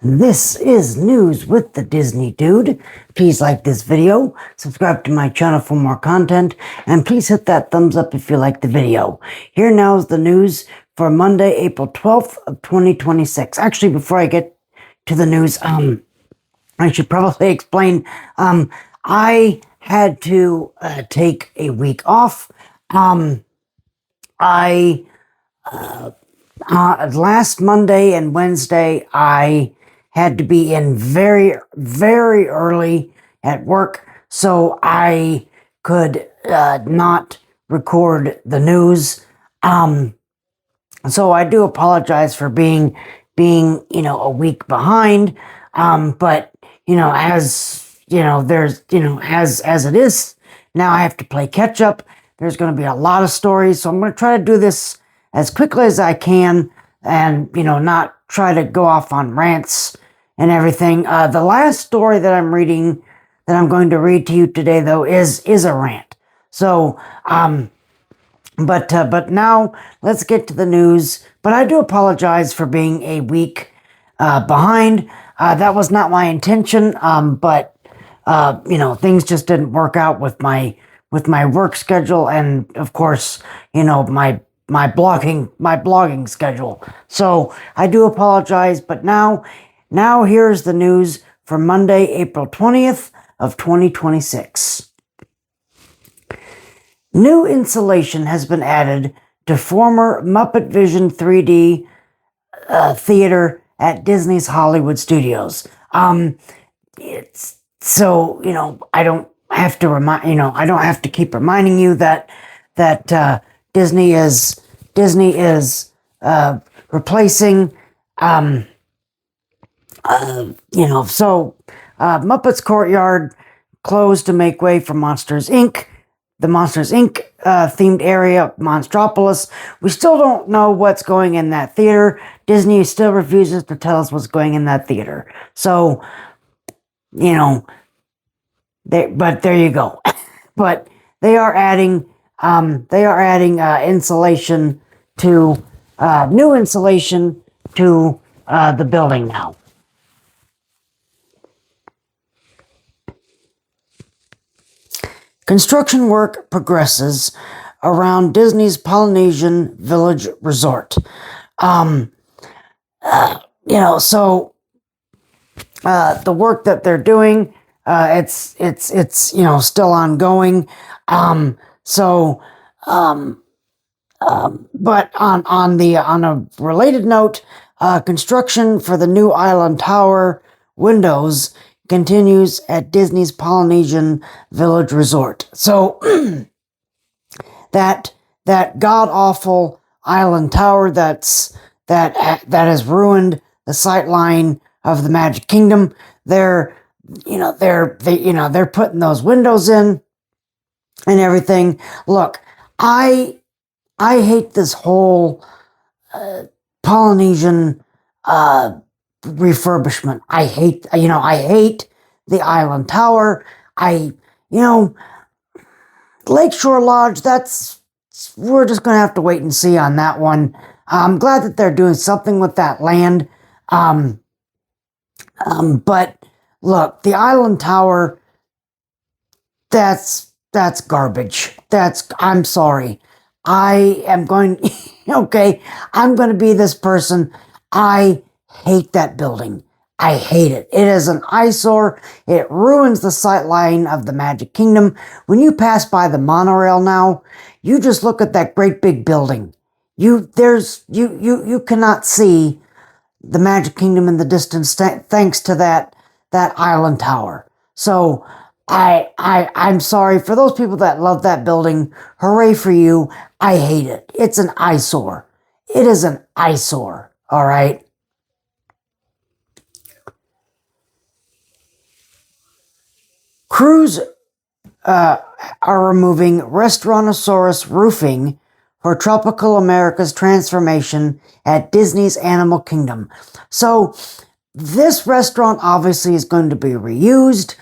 This is News with the Disney Dude. Please like this video, subscribe to my channel for more content, and please hit that thumbs up if you like the video. Here now is the news for Monday, April 12th of 2026. Actually, before I get to the news, I should probably explain, I had to take a week off. Last Monday and Wednesday, I had to be in very, very early at work, so I could not record the news. So I do apologize for being, a week behind. But as there's, as it is now, I have to play catch up. There's going to be a lot of stories, so I'm going to try to do this as quickly as I can, and not try to go off on rants and everything. The last story that I'm reading, that I'm going to read to you today, though, is a rant. So, but now let's get to the news. But I do apologize for being a week behind. That was not my intention. But things just didn't work out with my work schedule, and of course, my blogging schedule. So I do apologize, but now here's the news for Monday, April 20th of 2026. New insulation has been added to former Muppet Vision 3D theater at Disney's Hollywood Studios. It's so, I don't have to I don't have to keep reminding you that Disney is replacing, Muppets Courtyard closed to make way for Monsters Inc. The Monsters Inc. Themed area, Monstropolis. We still don't know what's going in that theater. Disney still refuses to tell us what's going in that theater. So, but there you go. But they are adding insulation to new insulation to the building now. Construction work progresses around Disney's Polynesian Village Resort. The work that they're doing, it's still ongoing. But on a related note, construction for the new Island Tower windows continues at Disney's Polynesian Village Resort. So that god-awful Island Tower that has ruined the sightline of the Magic Kingdom, they're putting those windows in and everything. Look, I hate this whole Polynesian refurbishment. I hate the Island Tower. Lakeshore Lodge, we're just going to have to wait and see on that one. I'm glad that they're doing something with that land. But look, the Island Tower, that's garbage. I'm sorry. I am going, okay, I'm going to be this person. I hate that building. I hate it. It is an eyesore. It ruins the sightline of the Magic Kingdom. When you pass by the monorail now, you just look at that great big building. You cannot see the Magic Kingdom in the distance thanks to that Island Tower. So I'm sorry for those people that love that building. Hooray for you. I hate it. It's an eyesore. It is an eyesore. All right. Crews are removing Restaurantosaurus roofing for Tropical America's transformation at Disney's Animal Kingdom. So this restaurant obviously is going to be reused.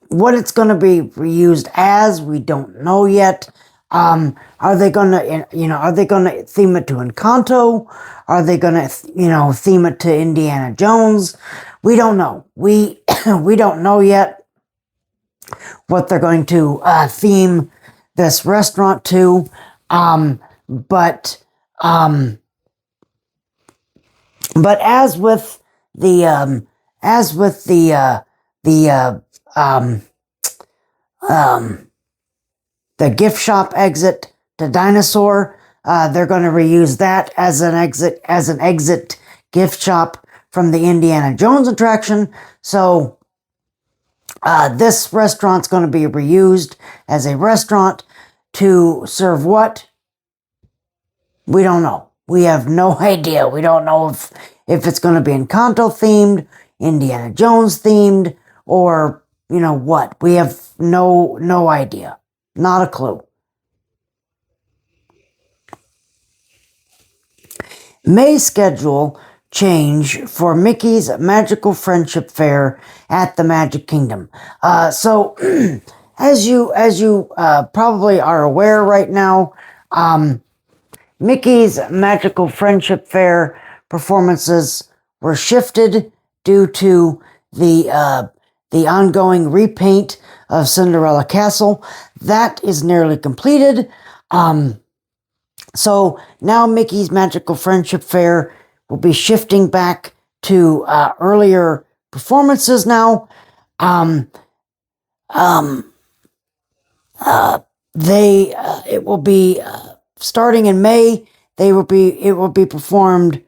What it's going to be reused as, we don't know yet. Are they gonna, are they gonna theme it to Encanto? Are they gonna, theme it to Indiana Jones? We don't know. We we don't know yet what they're going to theme this restaurant to. But um, but as with the um, the gift shop exit to Dinosaur, they're going to reuse that as an exit gift shop from the Indiana Jones attraction. So this restaurant's going to be reused as a restaurant to serve what? We don't know. We have no idea. We don't know if it's going to be Encanto themed, Indiana Jones themed, or what. We have no idea. Not a clue. May schedule change for Mickey's Magical Friendship Fair at the Magic Kingdom. So, as you probably are aware right now, Mickey's Magical Friendship Fair performances were shifted due to the ongoing repaint of Cinderella Castle. That is nearly completed. So now Mickey's Magical Friendship Fair will be shifting back to earlier performances now. It will be starting in May. It will be performed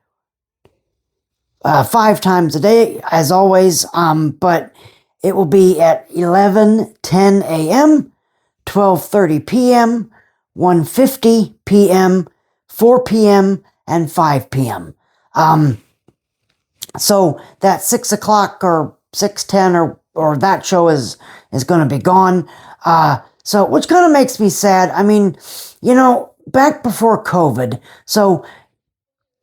5 times a day, as always. But it will be at 11:10 a.m., 12:30 p.m., 1:50 p.m., 4 p.m., and 5 p.m. So that 6 o'clock or 6:10 or that show is going to be gone. So which kind of makes me sad. I mean, back before COVID. So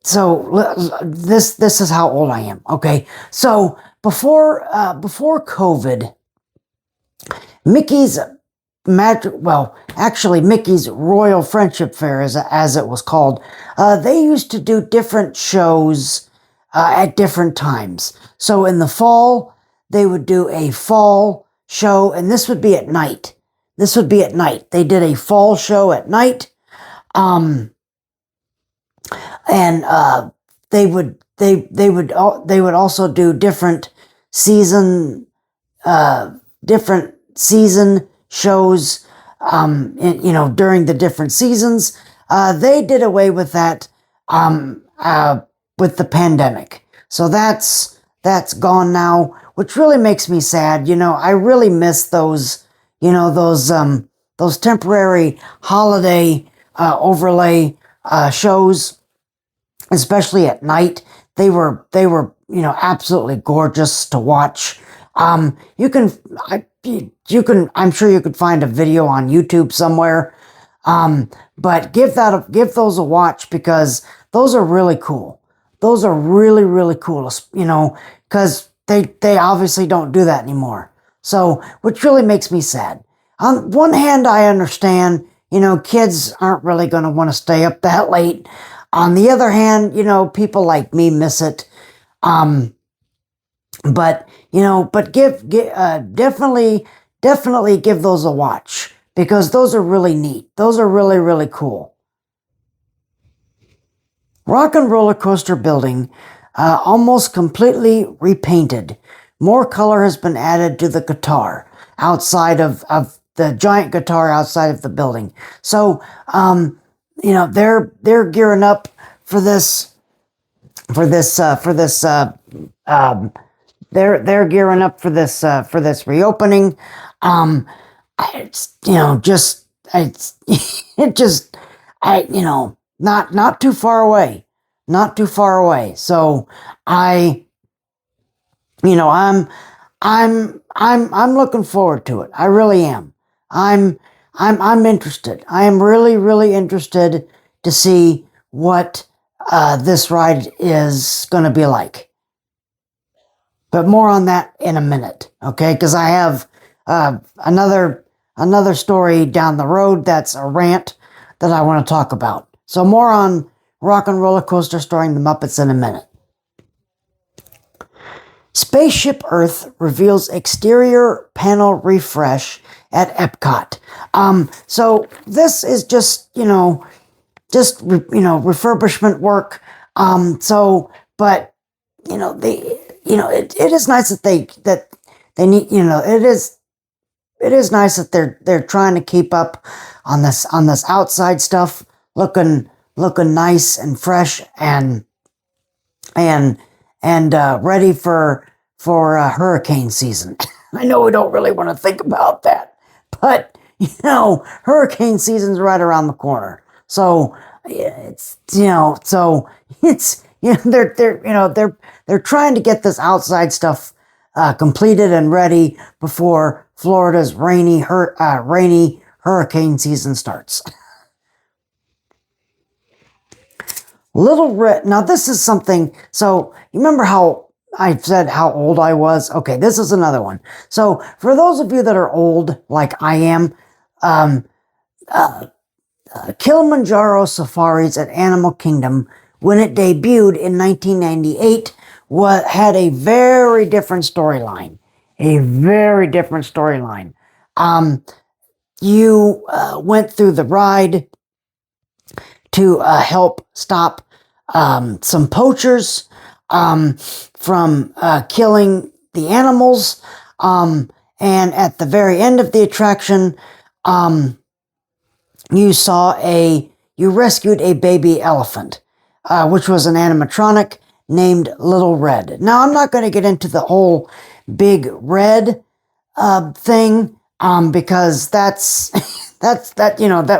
this is how old I am. Okay. So before COVID, Mickey's Mickey's Royal Friendship Fair, as it was called, they used to do different shows at different times. So in the fall, they would do a fall show, and this would be at night. They did a fall show at night, and they would also do different season shows, during the different seasons. They did away with that with the pandemic. So that's gone now, which really makes me sad. I really miss those temporary holiday overlay shows, especially at night. They were absolutely gorgeous to watch. I'm sure you could find a video on YouTube somewhere. But give those a watch, because those are really cool. Those are really, really cool, because they obviously don't do that anymore. So, which really makes me sad. On one hand, I understand, kids aren't really going to want to stay up that late. On the other hand, people like me miss it. But definitely give those a watch, because those are really neat. Those are really, really cool. Rock N Rollercoaster building almost completely repainted. More color has been added to the guitar outside of the giant guitar outside of the building. So, they're gearing up for this. They're gearing up for this reopening. Not too far away. Not too far away. So I'm looking forward to it. I really am. I'm interested. I am really, really interested to see what this ride is going to be like. But more on that in a minute, okay? Because I have another story down the road that's a rant that I want to talk about. So more on Rock N Rollercoaster starring the Muppets in a minute. Spaceship Earth reveals exterior panel refresh at Epcot. So this is just, refurbishment work. But it is nice that they need, it is nice that they're trying to keep up on this outside stuff, looking nice and fresh and ready for hurricane season. I know we don't really want to think about that, but hurricane season's right around the corner. So it's they're trying to get this outside stuff completed and ready before Florida's rainy hurricane season starts. Little Red. Now this is something. So you remember how I said how old I was? Okay, this is another one. So for those of you that are old, like I am, Kilimanjaro Safaris at Animal Kingdom, when it debuted in 1998, had a very different storyline. A very different storyline. You went through the ride to help stop some poachers from killing the animals. And at the very end of the attraction, you rescued a baby elephant, which was an animatronic named Little Red. Now, I'm not going to get into the whole Big Red thing, because that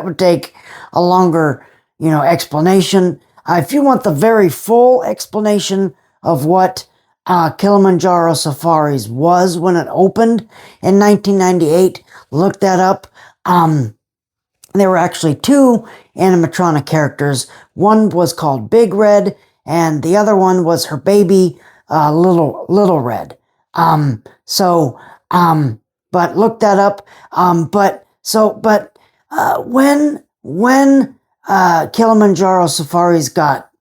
would take a longer, explanation. If you want the very full explanation of what Kilimanjaro Safaris was when it opened in 1998, look that up. There were actually two animatronic characters. One was called Big Red, and the other one was her baby, Little Red. But look that up. When Kilimanjaro Safaris got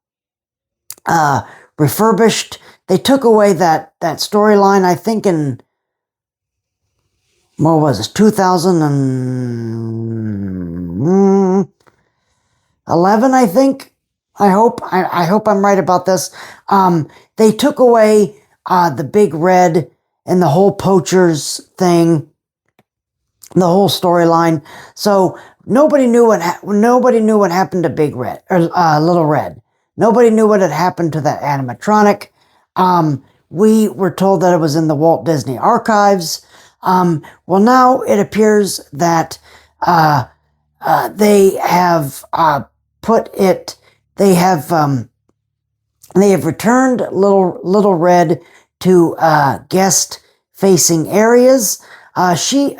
refurbished, they took away that storyline, I think in, what was it, 2011, I think. I hope I'm right about this. They took away the Big Red and the whole poachers thing, the whole storyline. So nobody knew what happened to Big Red or Little Red. Nobody knew what had happened to that animatronic. We were told that it was in the Walt Disney Archives. Well, now it appears that they have returned Little Red to guest facing areas. The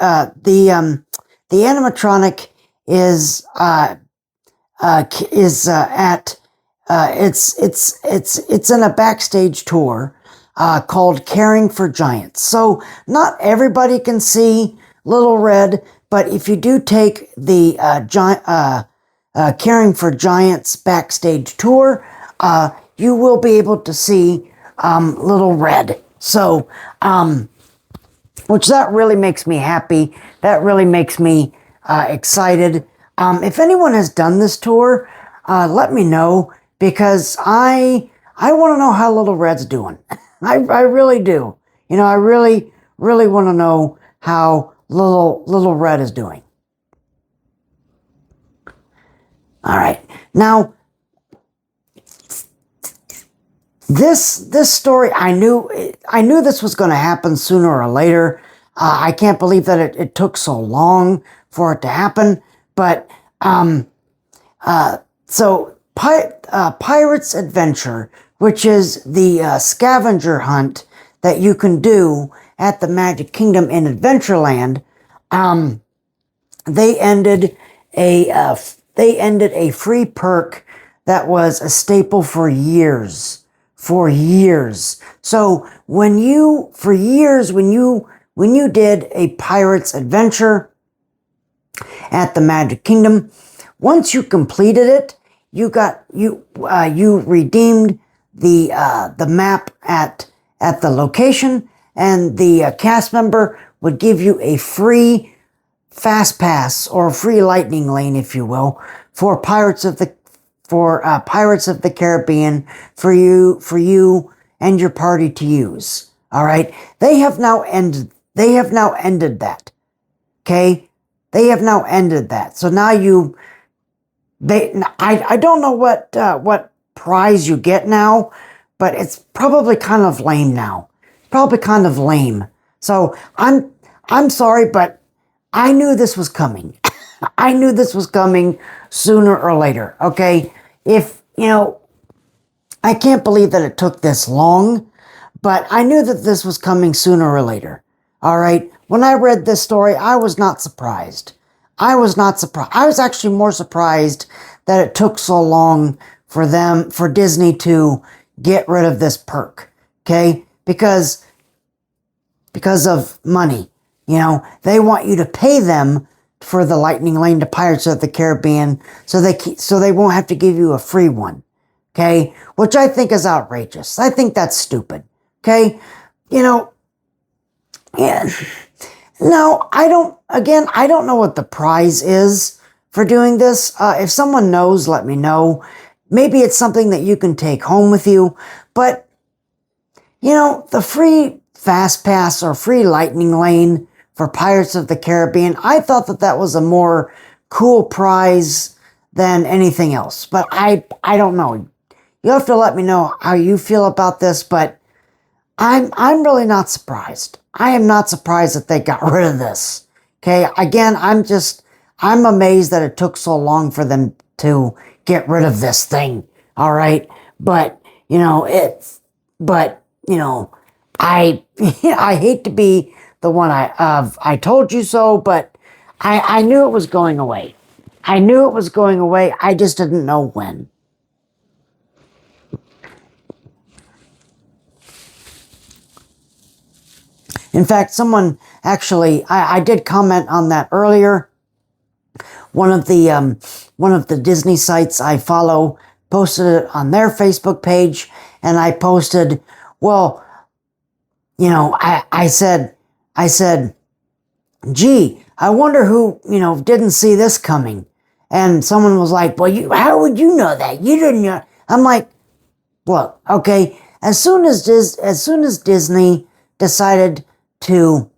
animatronic is in a backstage tour called Caring for Giants. So not everybody can see Little Red, but if you do take the Caring for Giants backstage tour, you will be able to see Little Red. So, which that really makes me happy. That really makes me excited. If anyone has done this tour, let me know, because I want to know how Little Red's doing. I really do. I really want to know how Little Red is doing. All right. Now, this story, I knew this was going to happen sooner or later. I can't believe that it took so long for it to happen. But so Pirate's Adventure, which is the scavenger hunt that you can do at the Magic Kingdom in Adventureland, they ended a free perk that was a staple for years. So when you did a Pirate's Adventure at the Magic Kingdom, once you completed it, you redeemed the map at the location, and the cast member would give you a free fast pass or free lightning lane, if you will, for Pirates of the Caribbean for you and your party to use. All right, they have now ended that. Okay, they have now ended that. So now I don't know what prize you get now, but it's probably kind of lame now. Probably kind of lame. So I'm sorry, but I knew this was coming. I knew this was coming sooner or later. Okay, if I can't believe that it took this long, but I knew that this was coming sooner or later. All right. When I read this story, I was not surprised. I was not surprised. I was actually more surprised that it took so long for Disney to get rid of this perk. Okay? Because of money. They want you to pay them for the lightning lane to Pirates of the Caribbean so they won't have to give you a free one. Okay? Which I think is outrageous. I think that's stupid. Okay? Yeah. No, I don't know what the prize is for doing this. If someone knows, let me know. Maybe it's something that you can take home with you. But, the free fast pass or free lightning lane for Pirates of the Caribbean, I thought that was a more cool prize than anything else. But I don't know. You have to let me know how you feel about this, but I'm really not surprised. I am not surprised that they got rid of this. Okay, again, I'm amazed that it took so long for them to get rid of this thing. All right, but I I hate to be the one I told you so, but I knew it was going away. I knew it was going away. I just didn't know when. In fact, someone actually, I did comment on that earlier. One of the Disney sites I follow posted it on their Facebook page, and I posted, well, I said, gee, I wonder who, didn't see this coming. And someone was like, well, how would you know that? You didn't know. I'm like, look, okay, as soon as Disney decided to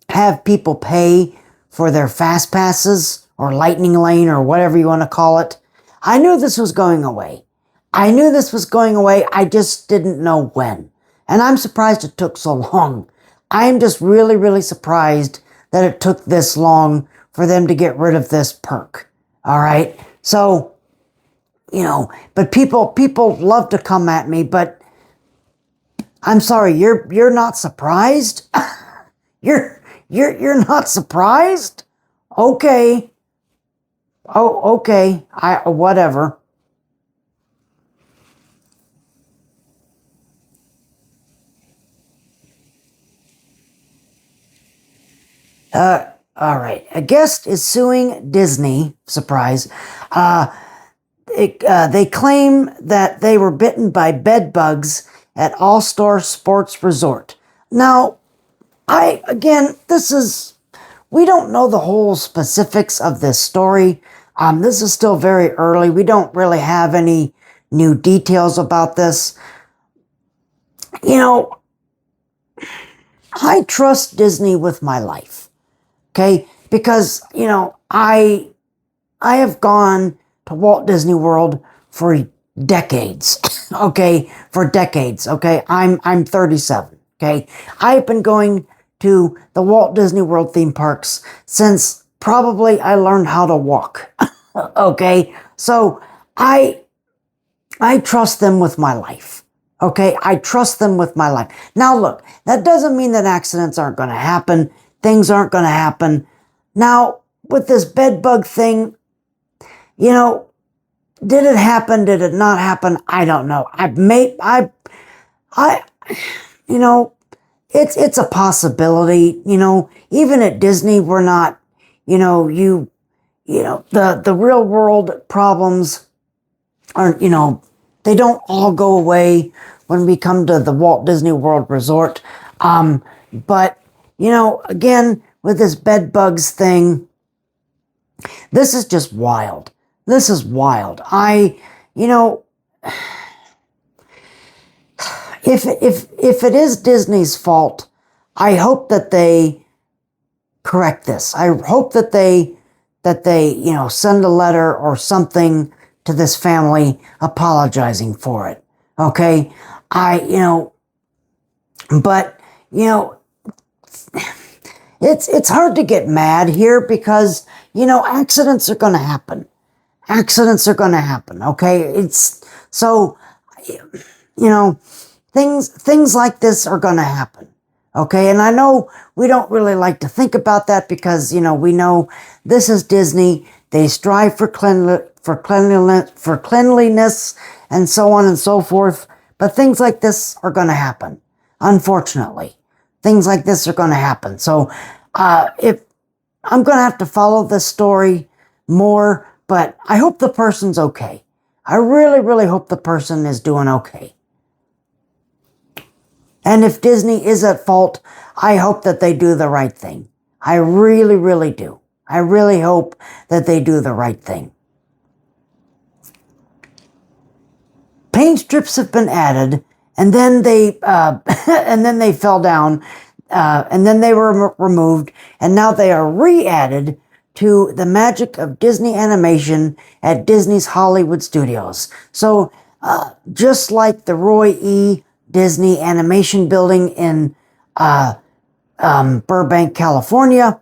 have people pay for their fast passes or lightning lane or whatever you want to call it, I knew this was going away. I just didn't know when. And I'm surprised it took so long. I am just really, really surprised that it took this long for them to get rid of this perk. All right. So, but people love to come at me, but I'm sorry, you're not surprised? You're not surprised? Okay. Oh, okay. Whatever. All right. A guest is suing Disney. Surprise. They claim that they were bitten by bed bugs at All-Star Sports Resort. Now, we don't know the whole specifics of this story. This is still very early. We don't really have any new details about this. I trust Disney with my life. Okay? Because, I have gone to Walt Disney World for decades. Okay? For decades. Okay? I'm 37. Okay? I've been going to the Walt Disney World theme parks since probably I learned how to walk. Okay? So I trust them with my life. Okay? I trust them with my life. Now look, that doesn't mean that accidents aren't going to happen. Things aren't going to happen. Now, with this bed bug thing, did it happen? Did it not happen? I don't know. It's a possibility. Even at Disney, we're not, the real world problems are, they don't all go away when we come to the Walt Disney World Resort. But, again, with this bed bugs thing, this is just wild. This is wild. If it is Disney's fault, I hope that they correct this. I hope that they send a letter or something to this family apologizing for it. Okay? But it's hard to get mad here because, accidents are going to happen. Accidents are going to happen. Okay? It's so, things like this are going to happen. Okay, and I know we don't really like to think about that because, we know this is Disney. They strive for cleanliness and so on and so forth. But things like this are going to happen. Unfortunately, things like this are going to happen. So, if I'm going to have to follow this story more, but I hope the person's okay. I really, really hope the person is doing okay. And if Disney is at fault, I hope that they do the right thing. I really, really do. I really hope that they do the right thing. Paint strips have been added, and then they fell down, and then they were removed, and now they are re-added to the magic of Disney animation at Disney's Hollywood Studios. So, just like the Roy E. Disney Animation Building in Burbank, California.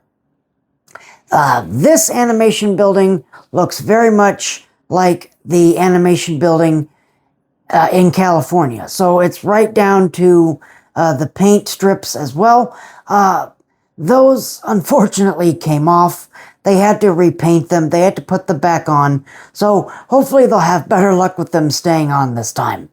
This animation building looks very much like the animation building in California. So it's right down to the paint strips as well. Those unfortunately came off. They had to repaint them. They had to put them back on. So hopefully they'll have better luck with them staying on this time.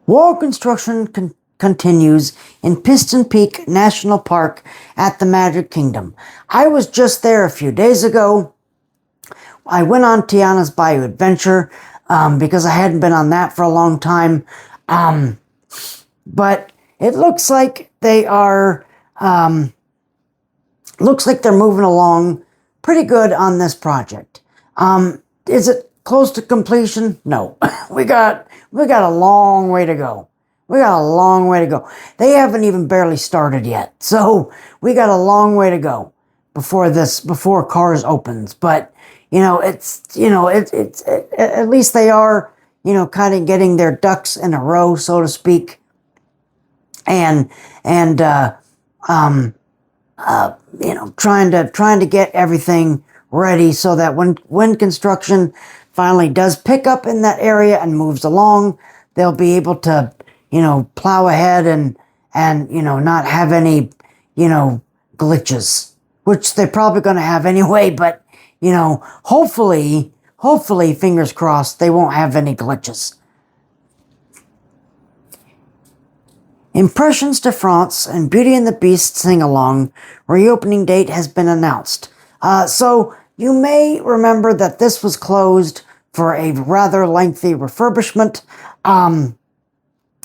Wall construction continues in Piston Peak National Park at the Magic Kingdom. I was just there a few days ago. I went on Tiana's Bayou Adventure because I hadn't been on that for a long time. But it looks like they are, looks like they're moving along pretty good on this project. Is it close to completion? No. we got a long way to go. We got a long way to go. They haven't even barely started yet. So we got a long way to go before Cars opens. But, it's at least they are, kind of getting their ducks in a row, so to speak. And trying to get everything ready so that when construction finally does pick up in that area and moves along, they'll be able to, plow ahead and not have any, glitches, which they're probably going to have anyway, but, hopefully, fingers crossed, they won't have any glitches. Impressions de France and Beauty and the Beast sing-along reopening date has been announced. So you may remember that this was closed for a rather lengthy refurbishment.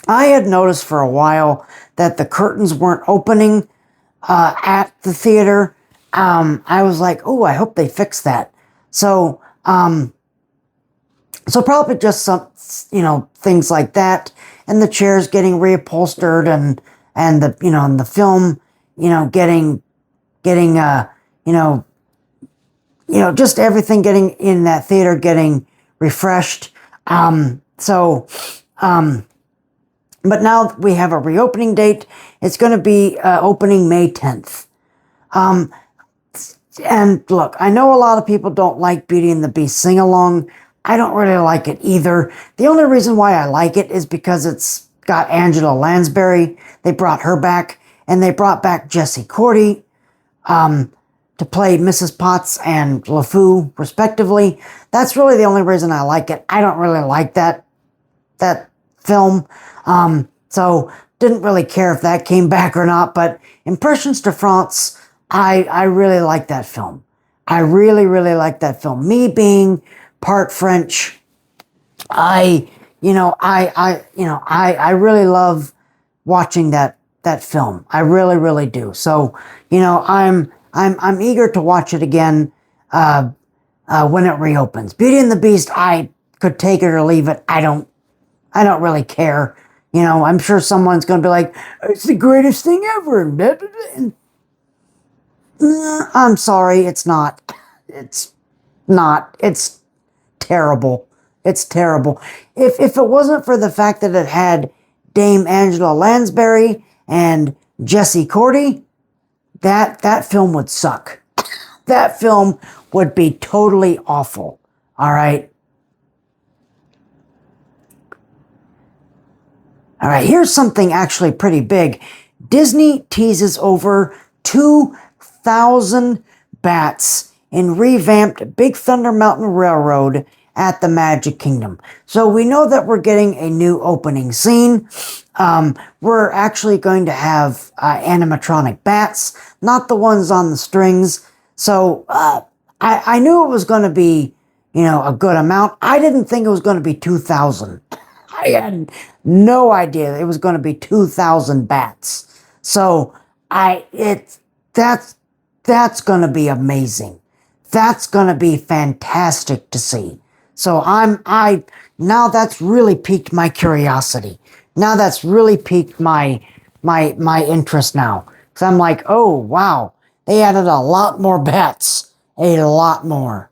I had noticed for a while that the curtains weren't opening at the theater. I was like, oh, I hope they fix that. So probably just some, things like that, and the chairs getting reupholstered, and the, and the film, getting just everything getting in that theater getting refreshed. But now we have a reopening date. It's going to be opening May 10th. And look, I know a lot of people don't like Beauty and the Beast sing-along. I don't really like it either. The only reason why I like it is because it's got Angela Lansbury. They brought her back, and they brought back Jessie Cordy to play Mrs. Potts and LeFou, respectively. That's really the only reason I like it. I don't really like that film. So didn't really care if that came back or not, but Impressions de France I really like that film. I really, really like that film. Me being part French, I really love watching that film. I really, really do. So, I'm eager to watch it again, when it reopens. Beauty and the Beast, I could take it or leave it. I don't really care. I'm sure someone's going to be like, it's the greatest thing ever. And, I'm sorry, it's not. It's not. It's terrible. It's terrible. If it wasn't for the fact that it had Dame Angela Lansbury and Jesse Cordy, that film would suck. That film would be totally awful. All right. All right, here's something actually pretty big. Disney teases over 2,000 bats in revamped Big Thunder Mountain Railroad at the Magic Kingdom. So we know that we're getting a new opening scene. We're actually going to have animatronic bats, not the ones on the strings. So I knew it was going to be, a good amount. I didn't think it was going to be 2,000. I had no idea it was going to be 2,000 bats. So that's going to be amazing. That's going to be fantastic to see. So now that's really piqued my curiosity. Now that's really piqued my interest now. Cause I'm like, oh wow, they added a lot more bats, a lot more.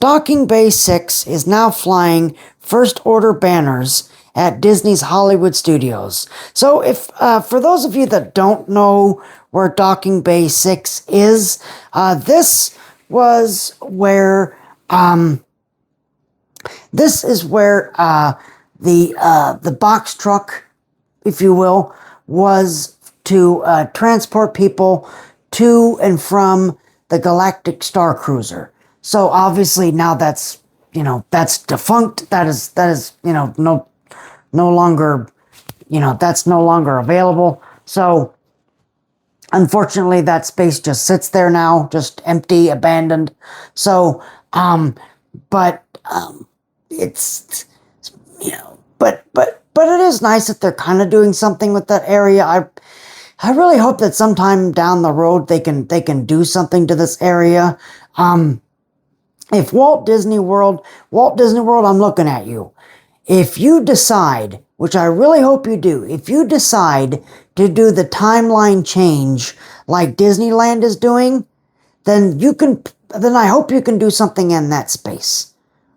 Docking Bay 6 is now flying first order banners at Disney's Hollywood Studios. So if, for those of you that don't know where Docking Bay 6 is, this was where, the box truck, if you will, was to transport people to and from the Galactic Star Cruiser. So obviously now that's defunct. That is, no longer, that's no longer available. So unfortunately that space just sits there now, just empty, abandoned. So, it's, but it is nice that they're kind of doing something with that area. I really hope that sometime down the road they can do something to this area. If Walt Disney World, I'm looking at you. If you decide, which I really hope you do, if you decide to do the timeline change like Disneyland is doing, then I hope you can do something in that space.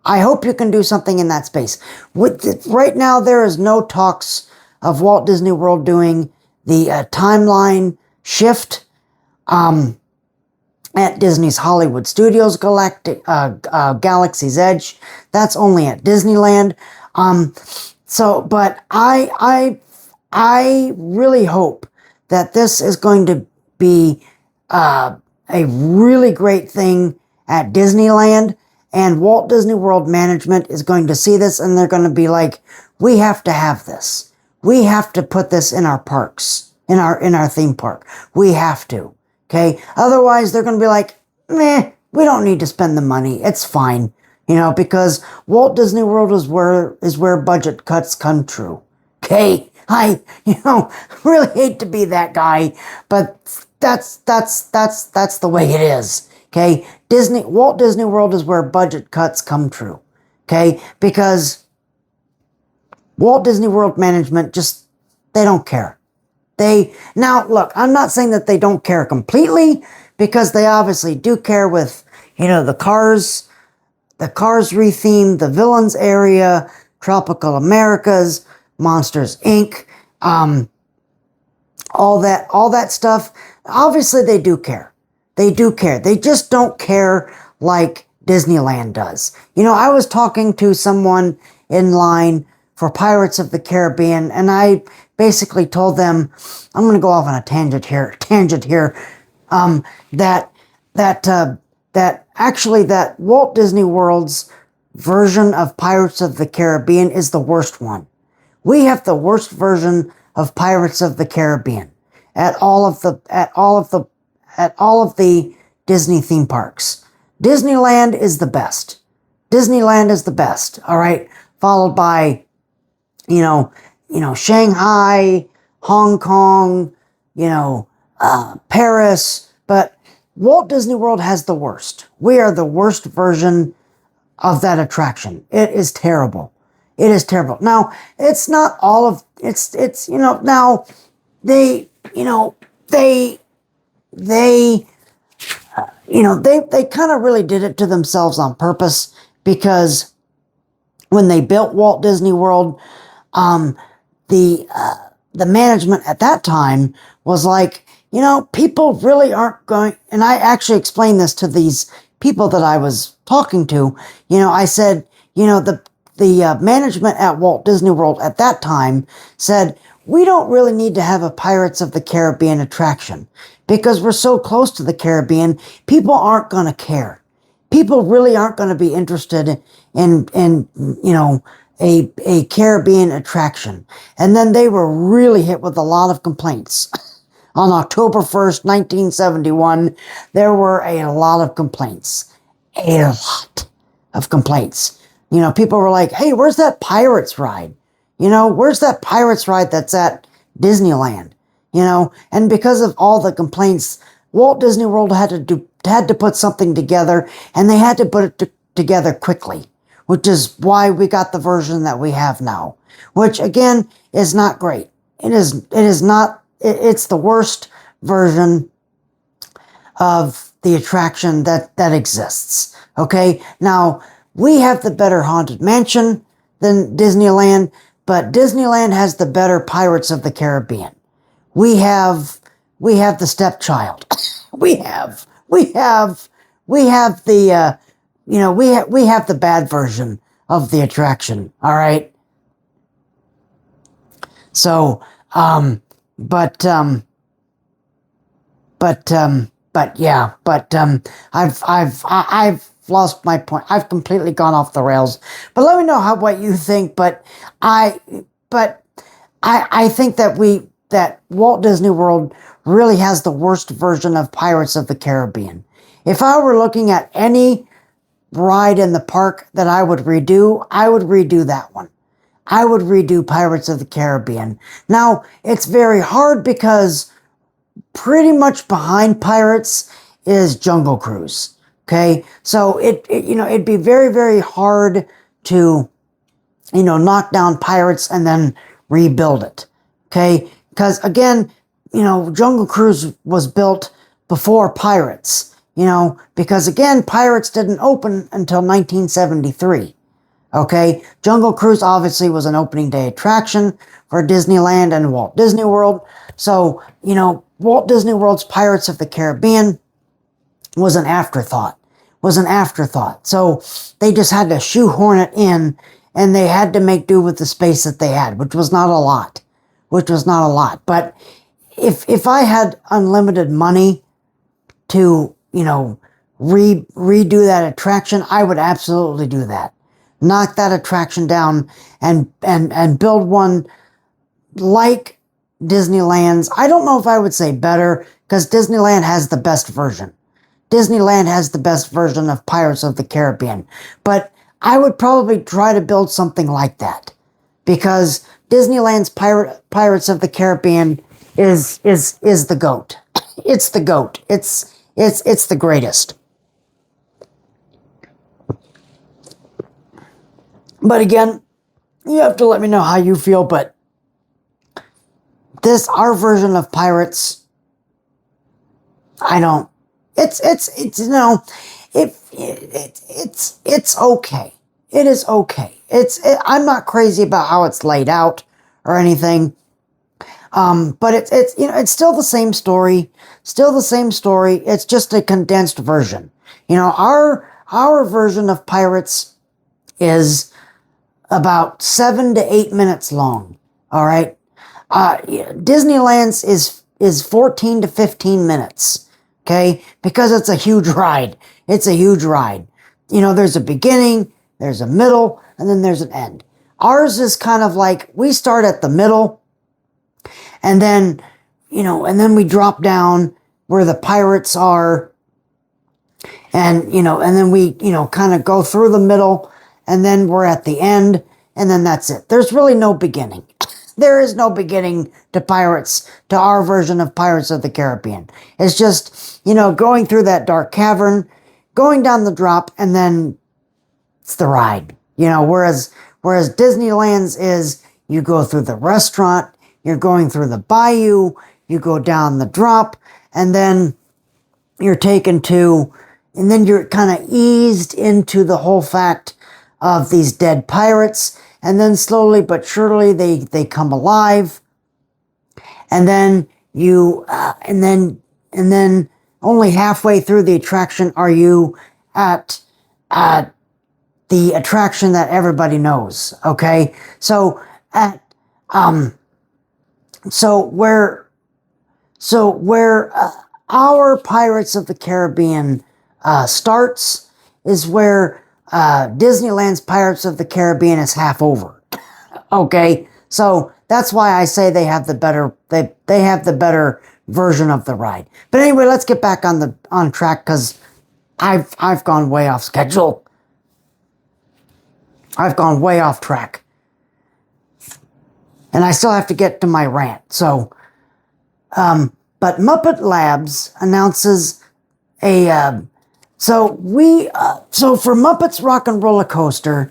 I hope you can do something in that space. Right now, there is no talks of Walt Disney World doing the timeline shift at Disney's Hollywood Studios Galaxy's Edge. That's only at Disneyland. But I really hope that this is going to be a really great thing at Disneyland, and Walt Disney World management is going to see this and they're going to be like, we have to have this. We have to put this in our parks, in our theme park. We have to. Okay. Otherwise they're going to be like, meh, we don't need to spend the money. It's fine. Because Walt Disney World is where budget cuts come true. Okay. I really hate to be that guy, but that's the way it is. Okay. Walt Disney World is where budget cuts come true. Okay. Because Walt Disney World management they don't care. Now look, I'm not saying that they don't care completely, because they obviously do care with, the Cars retheme, the Villains area, Tropical Americas, Monsters Inc., all that stuff. Obviously they do care. They do care. They just don't care like Disneyland does. I was talking to someone in line for Pirates of the Caribbean, and I basically told them, I'm going to go off on a tangent here, that Walt Disney World's version of Pirates of the Caribbean is the worst one. We have the worst version of Pirates of the Caribbean at all of the Disney theme parks. Disneyland is the best. Disneyland is the best. All right. Followed by, Shanghai, Hong Kong, Paris, but Walt Disney World has the worst. We are the worst version of that attraction. It is terrible. It is terrible. Now, it's not all of, now they kind of really did it to themselves on purpose, because when they built Walt Disney World, the management at that time was like, people really aren't going, and I actually explained this to these people that I was talking to. I said, the management at Walt Disney World at that time said, we don't really need to have a Pirates of the Caribbean attraction because we're so close to the Caribbean, people aren't going to care. People really aren't going to be interested in a Caribbean attraction. And then they were really hit with a lot of complaints. On October 1st, 1971, there were a lot of complaints. A lot of complaints. People were like, hey, where's that Pirates ride? Where's that Pirates ride that's at Disneyland? And because of all the complaints, Walt Disney World had to put something together, and they had to put it together quickly, which is why we got the version that we have now, which again is not great. It's the worst version of the attraction that exists. Okay. Now, we have the better Haunted Mansion than Disneyland, but Disneyland has the better Pirates of the Caribbean. We have the stepchild. we have the we have the bad version of the attraction. All right. So, I've lost my point. I've completely gone off the rails. But let me know what you think. But I think that Walt Disney World really has the worst version of Pirates of the Caribbean. If I were looking at any ride in the park that I would redo that one. I would redo Pirates of the Caribbean. Now, it's very hard because pretty much behind Pirates is Jungle Cruise. Okay, so it'd be very, very hard to, knock down Pirates and then rebuild it. Okay, because again, Jungle Cruise was built before Pirates. Because again, Pirates didn't open until 1973. Okay, Jungle Cruise obviously was an opening day attraction for Disneyland and Walt Disney World. So, Walt Disney World's Pirates of the Caribbean was an afterthought. So they just had to shoehorn it in, and they had to make do with the space that they had, which was not a lot. But if I had unlimited money to, redo that attraction, I would absolutely do that. Knock that attraction down and build one like Disneyland's. I don't know if I would say better, because Disneyland has the best version. Disneyland has the best version of Pirates of the Caribbean. But I would probably try to build something like that, because Disneyland's Pirates of the Caribbean is the GOAT. It's the GOAT. It's the greatest. But again, you have to let me know how you feel, but our version of Pirates, it's okay. It is okay. I'm not crazy about how it's laid out or anything. But it's still the same story. It's just a condensed version. Our version of Pirates is about 7 to 8 minutes long. All right. Disneyland's is 14 to 15 minutes. Okay. Because it's a huge ride. There's a beginning, there's a middle, and then there's an end. Ours is kind of like, we start at the middle, And then, and then we drop down where the pirates are. And, and then we, kind of go through the middle, and then we're at the end, and then that's it. There's really no beginning. There is no beginning to our version of Pirates of the Caribbean. It's just, going through that dark cavern, going down the drop, and then it's the ride. Whereas Disneyland's is, you go through the restaurant, you're going through the bayou, you go down the drop, and then you're taken to, and then you're kind of eased into the whole fact of these dead pirates. And then slowly but surely they come alive. And then and then only halfway through the attraction are you at the attraction that everybody knows. Okay. So where our Pirates of the Caribbean starts is where Disneyland's Pirates of the Caribbean is half over. Okay, so that's why I say they have the better they have the better version of the ride. But anyway, let's get back on track, because I've gone way off schedule. I've gone way off track, and I still have to get to my rant. So, but Muppet Labs announces a. So for Muppets Rock N Rollercoaster,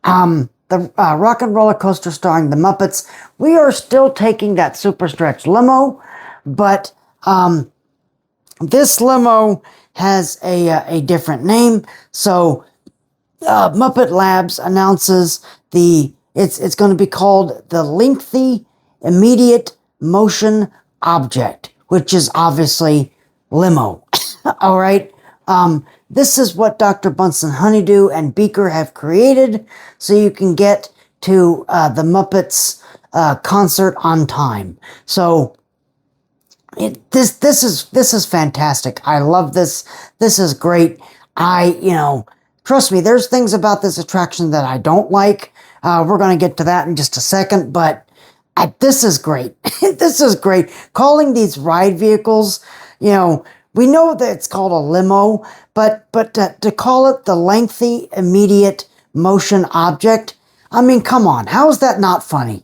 the Rock N Rollercoaster starring the Muppets, we are still taking that super stretch limo, but this limo has a different name. So Muppet Labs announces it's going to be called the Lengthy Immediate Motion Object, which is obviously limo. All right. This is what Dr. Bunsen Honeydew and Beaker have created, so you can get to the Muppets concert on time. So this is fantastic. I love this. This is great. Trust me, there's things about this attraction that I don't like. We're going to get to that in just a second, but this is great. This is great. Calling these ride vehicles, we know that it's called a limo, but to call it the Lengthy Immediate Motion Object, I mean, come on. How is that not funny?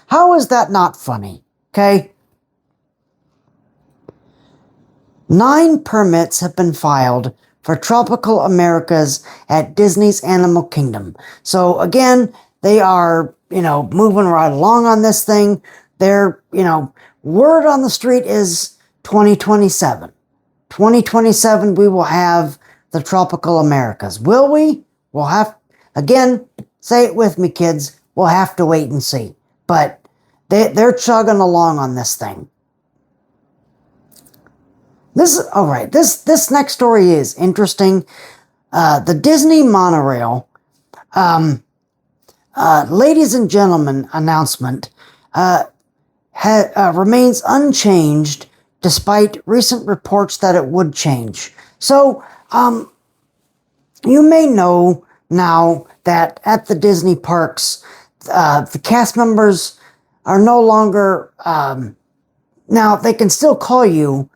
How is that not funny? Okay. 9 permits have been filed for Tropical Americas at Disney's Animal Kingdom. So again, they are, moving right along on this thing. They're, word on the street is 2027. 2027, we will have the Tropical Americas. Will we? We'll have, again, say it with me, kids. We'll have to wait and see. But they're chugging along on this thing. All right. This next story is interesting. The Disney monorail, ladies and gentlemen, announcement remains unchanged despite recent reports that it would change. So, you may know now that at the Disney parks, the cast members are no longer, now they can still call you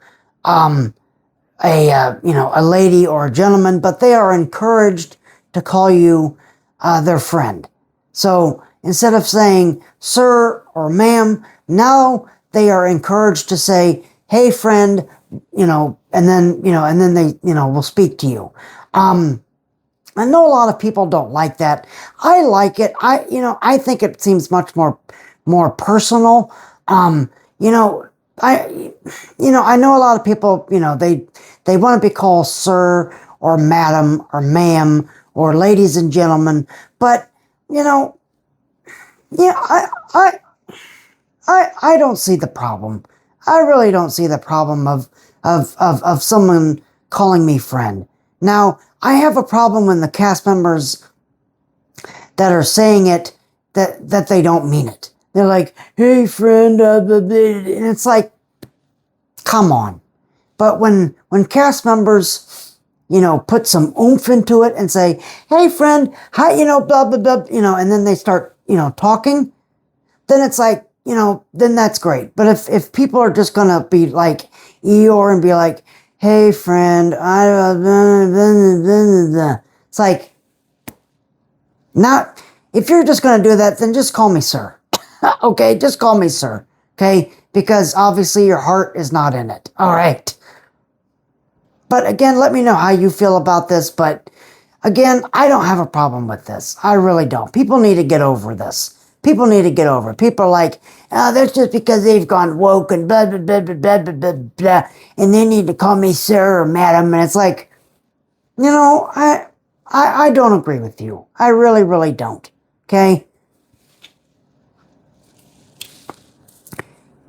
a lady or a gentleman, but they are encouraged to call you their friend. So instead of saying sir or ma'am, now they are encouraged to say, hey friend, and then they, will speak to you. I know a lot of people don't like that. I like it. I think it seems much more personal. I know a lot of people, they want to be called sir or madam or ma'am or ladies and gentlemen, but, I don't see the problem. I really don't see the problem of someone calling me friend. Now, I have a problem when the cast members that are saying it, that they don't mean it. They're like, hey friend, and it's like, come on. But when cast members, put some oomph into it and say, hey friend, hi, blah, blah, blah, and then they start, talking, then it's like, then that's great. But if people are just gonna be like Eeyore and be like, hey friend, it's like, not, if you're just gonna do that, then just call me sir. Okay, just call me sir. Okay, because obviously your heart is not in it. All right. But again, let me know how you feel about this. But again, I don't have a problem with this. I really don't. People need to get over this. People need to get over it. People are like, oh, that's just because they've gone woke and blah, blah, blah, blah, blah, blah, blah, blah, and they need to call me sir or madam. And it's like, I don't agree with you. I really, really don't. Okay?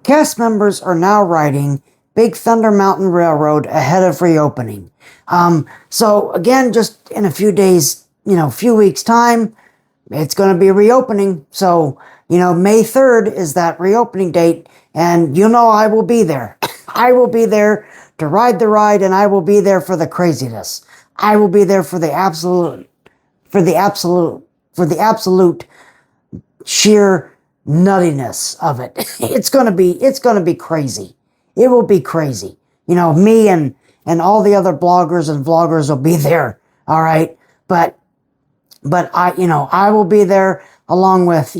Cast members are now riding Big Thunder Mountain Railroad ahead of reopening. So again, just in a few days, few weeks time, it's going to be reopening. So, May 3rd is that reopening date. And I will be there. I will be there to ride the ride, and I will be there for the craziness. I will be there for the absolute sheer nuttiness of it. It's going to be crazy. It will be crazy. Me and all the other bloggers and vloggers will be there. All right. But I will be there along with,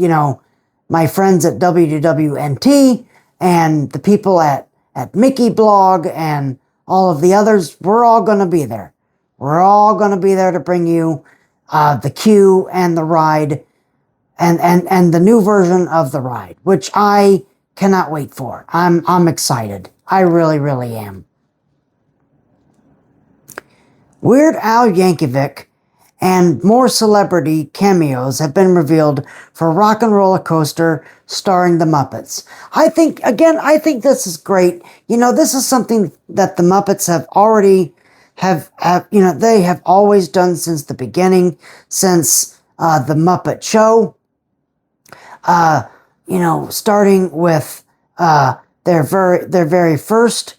my friends at WWNT and the people at Mickey Blog and all of the others. We're all going to be there. We're all going to be there to bring you the queue and the ride and the new version of the ride, which I cannot wait for. I'm excited. I really, really am. Weird Al Yankovic and more celebrity cameos have been revealed for Rock N Rollercoaster starring the Muppets. I think this is great. This is something that the Muppets have already they have always done since the beginning, since the Muppet Show. Starting with their very first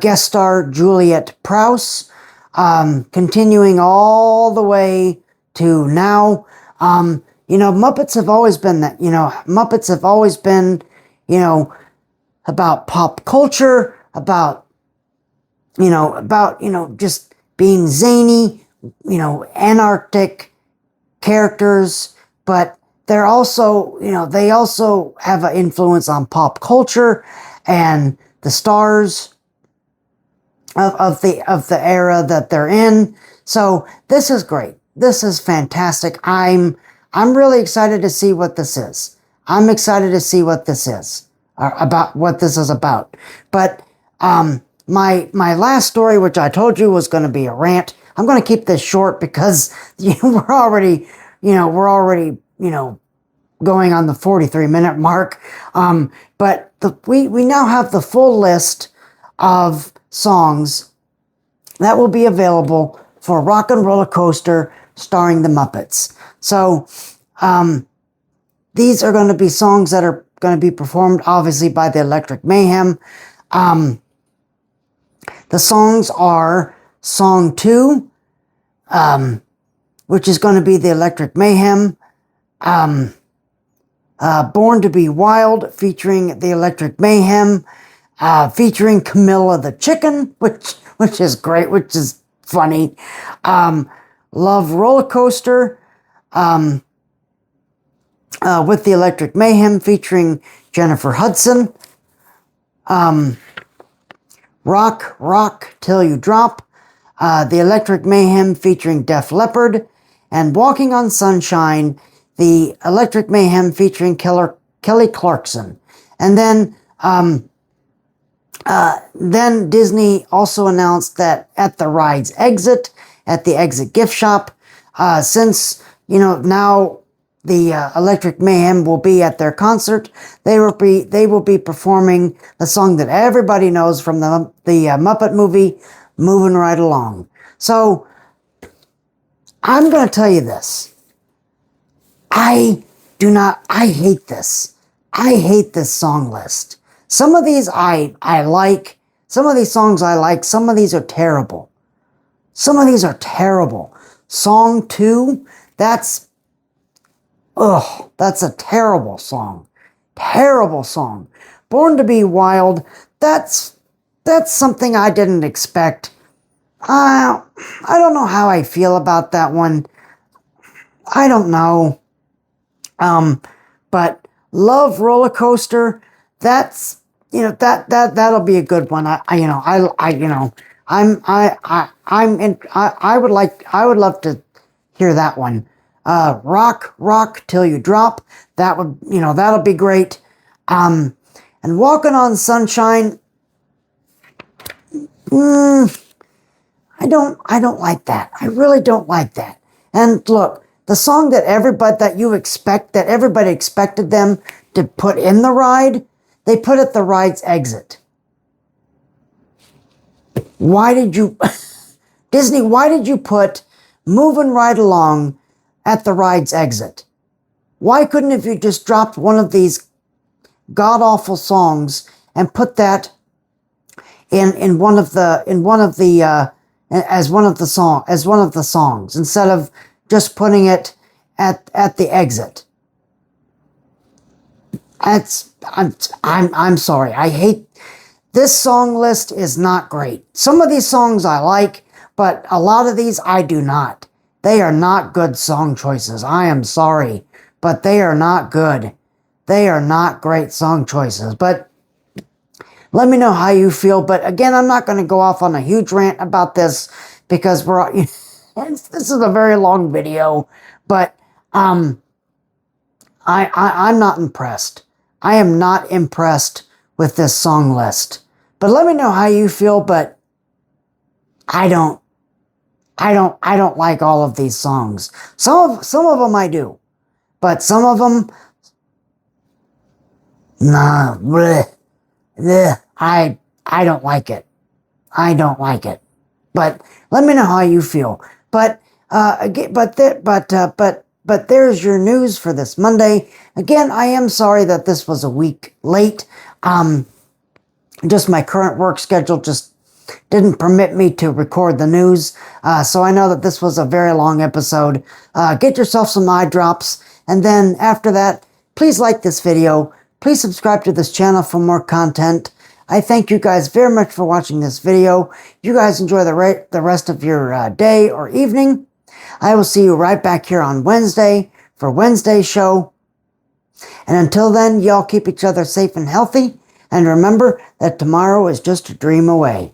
guest star, Juliet Prowse, continuing all the way to now. Muppets have always been that. Muppets have always been, about pop culture, about just being zany, anarchic characters, but they're also, they also have an influence on pop culture and the stars of the era that they're in. So this is great. This is fantastic. I'm really excited to see what this is. I'm excited to see what this is about, what this is about. But my last story, which I told you was going to be a rant, I'm going to keep this short because we're already going on the 43-minute mark. But we now have the full list of songs that will be available for Rock N Rollercoaster starring the Muppets. So these are going to be songs that are going to be performed obviously by the Electric Mayhem. The songs are Song 2, which is going to be the Electric Mayhem. Born to be Wild, featuring the Electric Mayhem, featuring Camilla the Chicken, which is great, which is funny. Love Roller Coaster, with the Electric Mayhem, featuring Jennifer Hudson. Rock Till You Drop, the Electric Mayhem, featuring Def Leppard, and Walking on Sunshine, the Electric Mayhem, featuring Kelly Clarkson. And then Disney also announced that at the ride's exit, at the exit gift shop, since now the Electric Mayhem will be at their concert, they will be performing the song that everybody knows from the Muppet movie, Moving Right Along. So I'm going to tell you this. I hate this. I hate this song list. Some of these I like. Some of these songs I like. Some of these are terrible. Some of these are terrible. Song 2, that's a terrible song. terrible song. Born to Be Wild, that's something I didn't expect. I don't know how I feel about that one. I don't know. But Love Roller Coaster, that's, that'll be a good one. I would love to hear that one. Rock Till You Drop, that'll be great. And Walking on Sunshine, I don't like that. I really don't like that. And look, the song that everybody expected them to put in the ride, they put at the ride's exit. Why did you, Disney, why did you put Moving Right Along at the ride's exit? Why couldn't have you just dropped one of these god-awful songs and put that as one of the songs instead of just putting it at the exit? I'm sorry. I hate this song list. Is not great. Some of these songs I like, but a lot of these I do not. They are not good song choices. I am sorry, but they are not good. They are not great song choices. But let me know how you feel. But again, I'm not going to go off on a huge rant about this because this is a very long video. But I'm not impressed. I am not impressed with this song list. But let me know how you feel. But I don't like all of these songs. Some of them I do, but some of them, nah, bleh, bleh, I don't like it. I don't like it. But let me know how you feel. But there's your news for this Monday. Again, I am sorry that this was a week late. Just my current work schedule just didn't permit me to record the news. So I know that this was a very long episode. Get yourself some eye drops. And then after that, please like this video. Please subscribe to this channel for more content. I thank you guys very much for watching this video. You guys enjoy the rest of your day or evening. I will see you right back here on Wednesday for Wednesday's show. And until then, y'all keep each other safe and healthy. And remember that tomorrow is just a dream away.